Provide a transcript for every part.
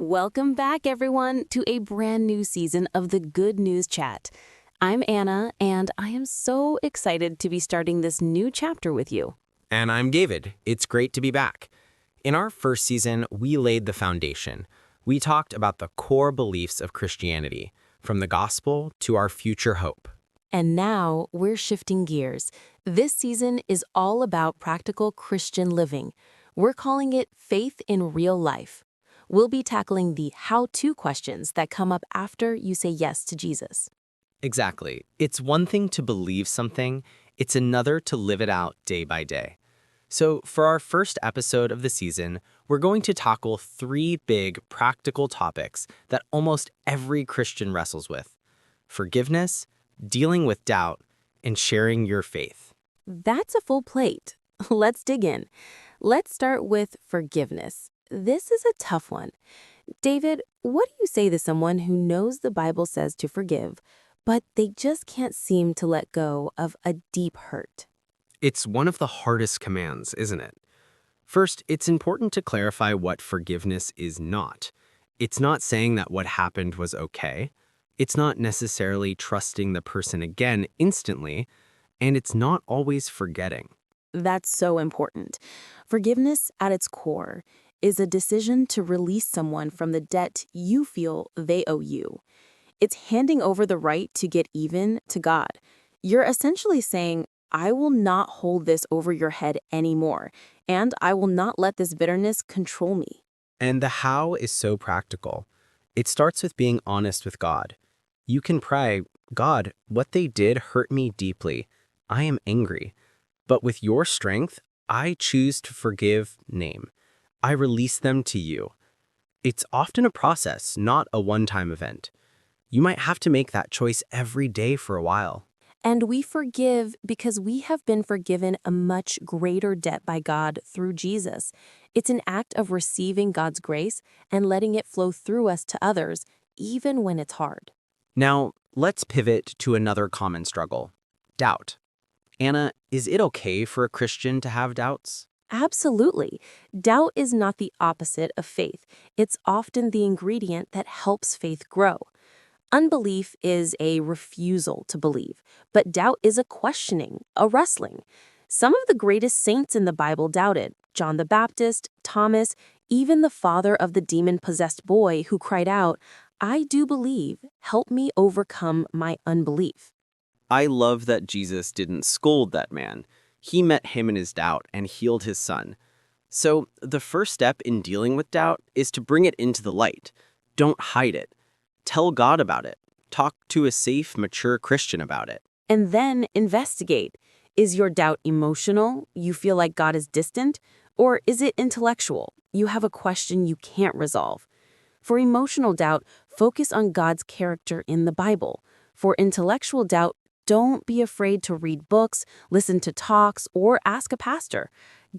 Welcome back, everyone, to a brand new season of the Good News Chat. I'm Anna, and I am so excited to be starting this new chapter with you. And I'm David. It's great to be back. In our first season, we laid the foundation. We talked about the core beliefs of Christianity, from the gospel to our future hope. And now we're shifting gears. This season is all about practical Christian living. We're calling it Faith in Real Life. We'll be tackling the how-to questions that come up after you say yes to Jesus. Exactly. It's one thing to believe something, it's another to live it out day by day. So, for our first episode of the season, we're going to tackle 3 big practical topics that almost every Christian wrestles with: forgiveness, dealing with doubt, and sharing your faith. That's a full plate. Let's dig in. Let's start with forgiveness. This is a tough one. David, what do you say to someone who knows the Bible says to forgive, but they just can't seem to let go of a deep hurt? It's one of the hardest commands, isn't it? First, it's important to clarify what forgiveness is not. It's not saying that what happened was okay. It's not necessarily trusting the person again instantly, and it's not always forgetting. That's so important. Forgiveness, at its core, is a decision to release someone from the debt you feel they owe you. It's handing over the right to get even to God. You're essentially saying, I will not hold this over your head anymore, and I will not let this bitterness control me. And the how is so practical. It starts with being honest with God. You can pray, God, what they did hurt me deeply. I am angry. But with your strength, I choose to forgive name. I release them to you. It's often a process, not a one-time event. You might have to make that choice every day for a while. And we forgive because we have been forgiven a much greater debt by God through Jesus. It's an act of receiving God's grace and letting it flow through us to others, even when it's hard. Now, let's pivot to another common struggle: doubt. Anna, is it okay for a Christian to have doubts? Absolutely. Doubt is not the opposite of faith. It's often the ingredient that helps faith grow. Unbelief is a refusal to believe, but doubt is a questioning, a wrestling. Some of the greatest saints in the Bible doubted: John the Baptist, Thomas, even the father of the demon-possessed boy who cried out, I do believe, help me overcome my unbelief. I love that Jesus didn't scold that man. He met him in his doubt and healed his son. So the first step in dealing with doubt is to bring it into the light. Don't hide it. Tell God about it. Talk to a safe, mature Christian about it. And then investigate. Is your doubt emotional? You feel like God is distant? Or is it intellectual? You have a question you can't resolve. For emotional doubt, focus on God's character in the Bible. For intellectual doubt, don't be afraid to read books, listen to talks, or ask a pastor.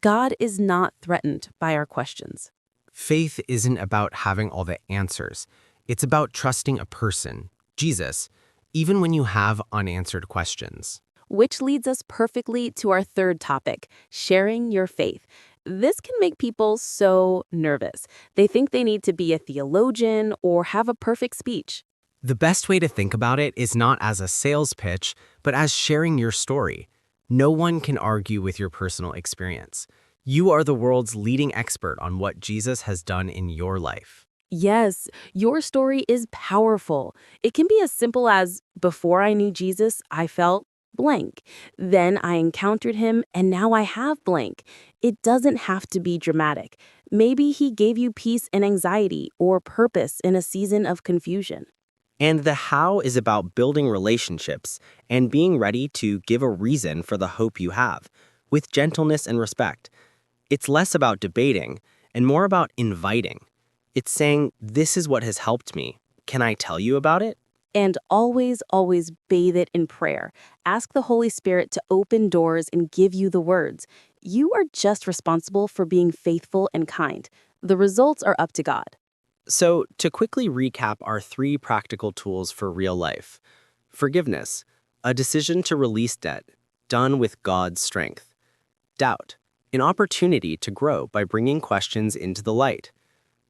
God is not threatened by our questions. Faith isn't about having all the answers. It's about trusting a person, Jesus, even when you have unanswered questions. Which leads us perfectly to our third topic, sharing your faith. This can make people so nervous. They think they need to be a theologian or have a perfect speech. The best way to think about it is not as a sales pitch, but as sharing your story. No one can argue with your personal experience. You are the world's leading expert on what Jesus has done in your life. Yes, your story is powerful. It can be as simple as, before I knew Jesus, I felt blank. Then I encountered him, and now I have blank. It doesn't have to be dramatic. Maybe he gave you peace in anxiety or purpose in a season of confusion. And the how is about building relationships and being ready to give a reason for the hope you have, with gentleness and respect. It's less about debating and more about inviting. It's saying, this is what has helped me. Can I tell you about it? And always, always bathe it in prayer. Ask the Holy Spirit to open doors and give you the words. You are just responsible for being faithful and kind. The results are up to God. So, to quickly recap our 3 practical tools for real life: forgiveness, a decision to release debt, done with God's strength; doubt, an opportunity to grow by bringing questions into the light;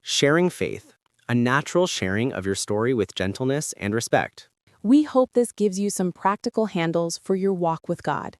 sharing faith, a natural sharing of your story with gentleness and respect. We hope this gives you some practical handles for your walk with God.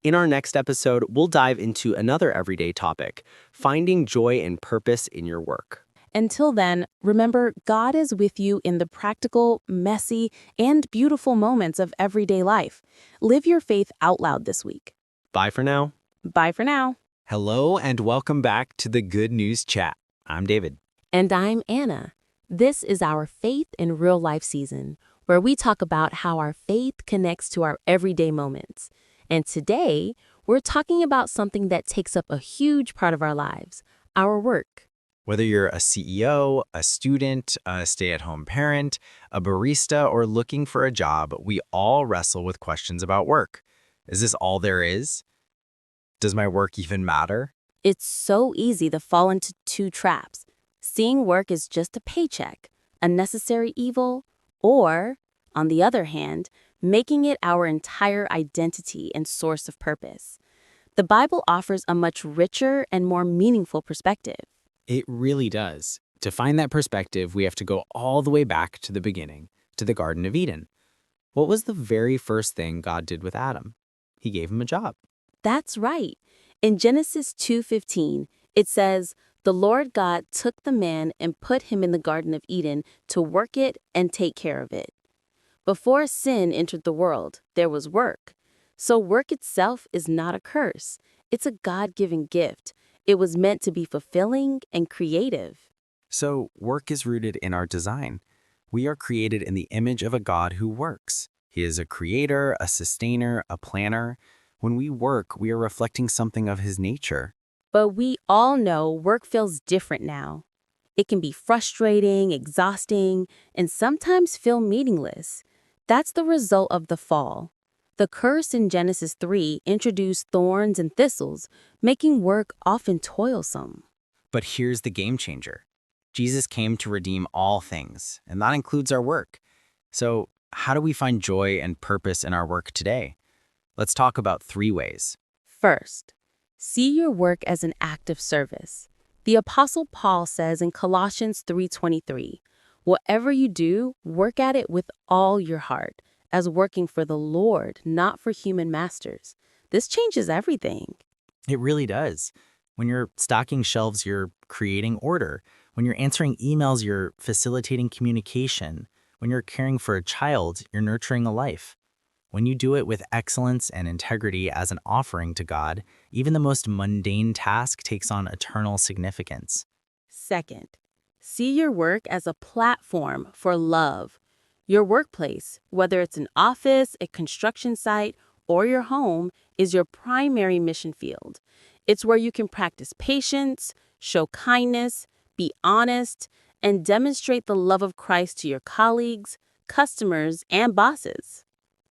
In our next episode, we'll dive into another everyday topic, finding joy and purpose in your work. Until then, remember, God is with you in the practical, messy, and beautiful moments of everyday life. Live your faith out loud this week. Bye for now. Bye for now. Hello and welcome back to the Good News Chat. I'm David. And I'm Anna. This is our Faith in Real Life season, where we talk about how our faith connects to our everyday moments. And today, we're talking about something that takes up a huge part of our lives, our work. Whether you're a CEO, a student, a stay-at-home parent, a barista, or looking for a job, we all wrestle with questions about work. Is this all there is? Does my work even matter? It's so easy to fall into two traps. Seeing work as just a paycheck, a necessary evil, or, on the other hand, making it our entire identity and source of purpose. The Bible offers a much richer and more meaningful perspective. It really does. To find that perspective, we have to go all the way back to the beginning, to the Garden of Eden. What was the very first thing God did with Adam? He gave him a job. That's right. In Genesis 2:15, it says, "The Lord God took the man and put him in the Garden of Eden to work it and take care of it." Before sin entered the world, there was work. So work itself is not a curse. It's a God-given gift. It was meant to be fulfilling and creative. So, work is rooted in our design. We are created in the image of a God who works. He is a creator, a sustainer, a planner. When we work, we are reflecting something of his nature. But we all know work feels different now. It can be frustrating, exhausting, and sometimes feel meaningless. That's the result of the fall. The curse in Genesis 3 introduced thorns and thistles, making work often toilsome. But here's the game changer. Jesus came to redeem all things, and that includes our work. So, how do we find joy and purpose in our work today? Let's talk about 3 ways. First, see your work as an act of service. The Apostle Paul says in Colossians 3:23, "Whatever you do, work at it with all your heart, as working for the Lord, not for human masters." This changes everything. It really does. When you're stocking shelves, you're creating order. When you're answering emails, you're facilitating communication. When you're caring for a child, you're nurturing a life. When you do it with excellence and integrity as an offering to God, even the most mundane task takes on eternal significance. Second, see your work as a platform for love. Your workplace, whether it's an office, a construction site, or your home, is your primary mission field. It's where you can practice patience, show kindness, be honest, and demonstrate the love of Christ to your colleagues, customers, and bosses.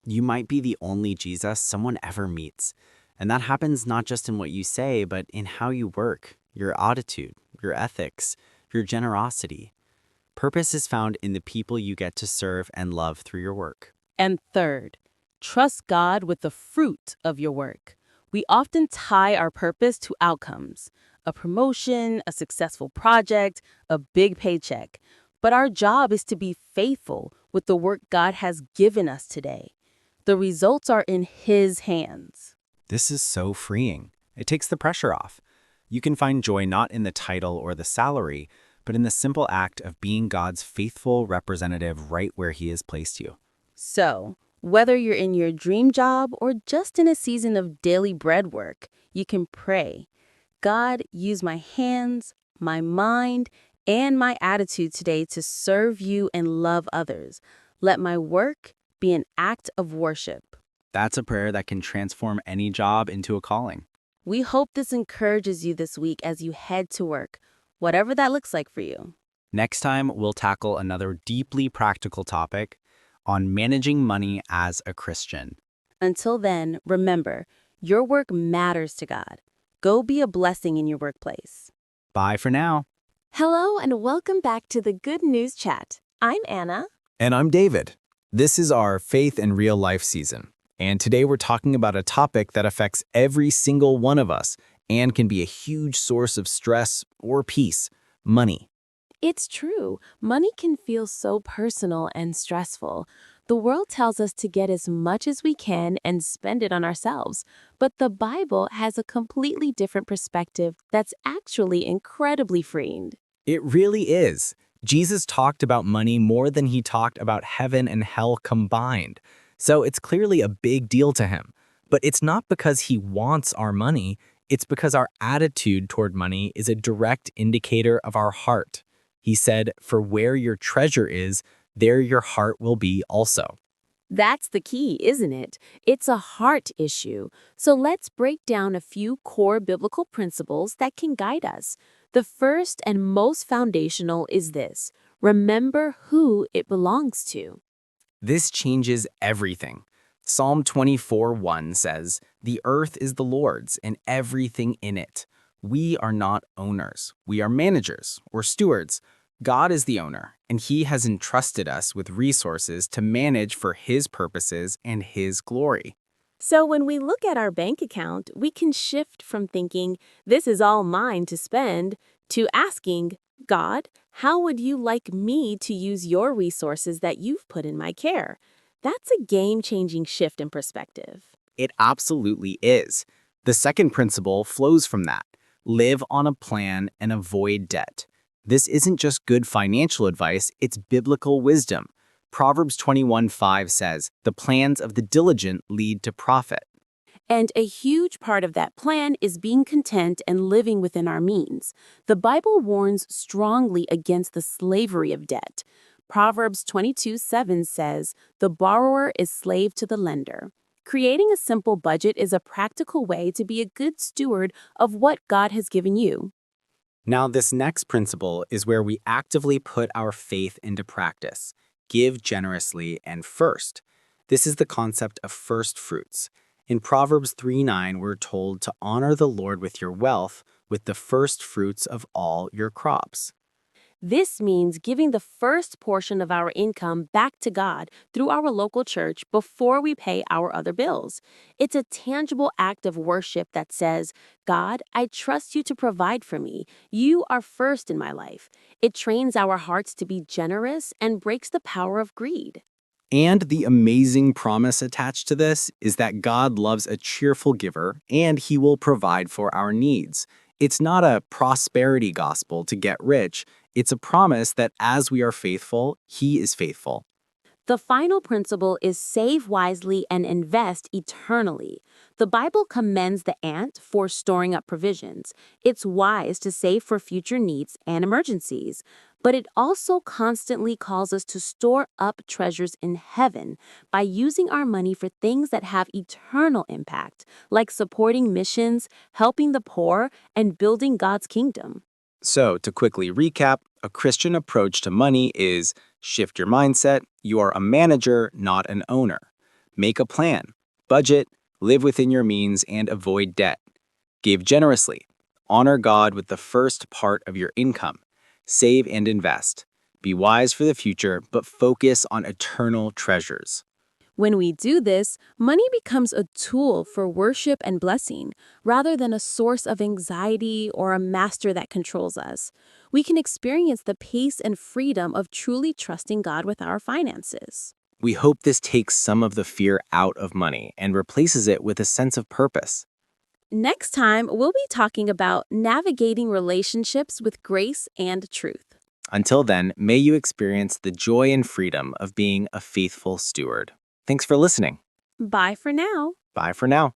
You might be the only Jesus someone ever meets. And that happens not just in what you say, but in how you work, your attitude, your ethics, your generosity. Purpose is found in the people you get to serve and love through your work. And third, trust God with the fruit of your work. We often tie our purpose to outcomes, a promotion, a successful project, a big paycheck. But our job is to be faithful with the work God has given us today. The results are in His hands. This is so freeing. It takes the pressure off. You can find joy not in the title or the salary, but in the simple act of being God's faithful representative right where He has placed you. So, whether you're in your dream job or just in a season of daily bread work, you can pray, "God, use my hands, my mind, and my attitude today to serve you and love others. Let my work be an act of worship." That's a prayer that can transform any job into a calling. We hope this encourages you this week as you head to work, whatever that looks like for you. Next time, we'll tackle another deeply practical topic on managing money as a Christian. Until then, remember, your work matters to God. Go be a blessing in your workplace. Bye for now. Hello and welcome back to the Good News Chat. I'm Anna. And I'm David. This is our Faith in Real Life season. And today we're talking about a topic that affects every single one of us and can be a huge source of stress or peace: money. It's true. Money can feel so personal and stressful. The world tells us to get as much as we can and spend it on ourselves. But the Bible has a completely different perspective that's actually incredibly freeing. It really is. Jesus talked about money more than he talked about heaven and hell combined. So it's clearly a big deal to him. But it's not because he wants our money, it's because our attitude toward money is a direct indicator of our heart. He said, "For where your treasure is, there your heart will be also." That's the key, isn't it? It's a heart issue. So let's break down a few core biblical principles that can guide us. The first and most foundational is this: remember who it belongs to. This changes everything. Psalm 24:1 says, "The earth is the Lord's and everything in it. We are not owners. We are managers or stewards. God is the owner, and he has entrusted us with resources to manage for his purposes and his glory." So when we look at our bank account, we can shift from thinking, this is all mine to spend, to asking, God, how would you like me to use your resources that you've put in my care? That's a game-changing shift in perspective. It absolutely is. The second principle flows from that. Live on a plan and avoid debt. This isn't just good financial advice, it's biblical wisdom. Proverbs 21:5 says, "The plans of the diligent lead to profit." And a huge part of that plan is being content and living within our means. The Bible warns strongly against the slavery of debt. Proverbs 22:7 says, "The borrower is slave to the lender." Creating a simple budget is a practical way to be a good steward of what God has given you. Now, this next principle is where we actively put our faith into practice. Give generously and first. This is the concept of first fruits. In Proverbs 3:9, we're told to honor the Lord with your wealth, with the first fruits of all your crops. This means giving the first portion of our income back to God through our local church before we pay our other bills. It's a tangible act of worship that says, God, I trust you to provide for me. You are first in my life. It trains our hearts to be generous and breaks the power of greed. And the amazing promise attached to this is that God loves a cheerful giver and he will provide for our needs. It's not a prosperity gospel to get rich. It's a promise that as we are faithful, he is faithful. The final principle is save wisely and invest eternally. The Bible commends the ant for storing up provisions. It's wise to save for future needs and emergencies. But it also constantly calls us to store up treasures in heaven by using our money for things that have eternal impact, like supporting missions, helping the poor, and building God's kingdom. So, to quickly recap, a Christian approach to money is shift your mindset. You are a manager, not an owner. Make a plan, budget, live within your means, and avoid debt. Give generously. Honor God with the first part of your income. Save and invest. Be wise for the future, but focus on eternal treasures. When we do this, money becomes a tool for worship and blessing, rather than a source of anxiety or a master that controls us. We can experience the peace and freedom of truly trusting God with our finances. We hope this takes some of the fear out of money and replaces it with a sense of purpose. Next time, we'll be talking about navigating relationships with grace and truth. Until then, may you experience the joy and freedom of being a faithful steward. Thanks for listening. Bye for now. Bye for now.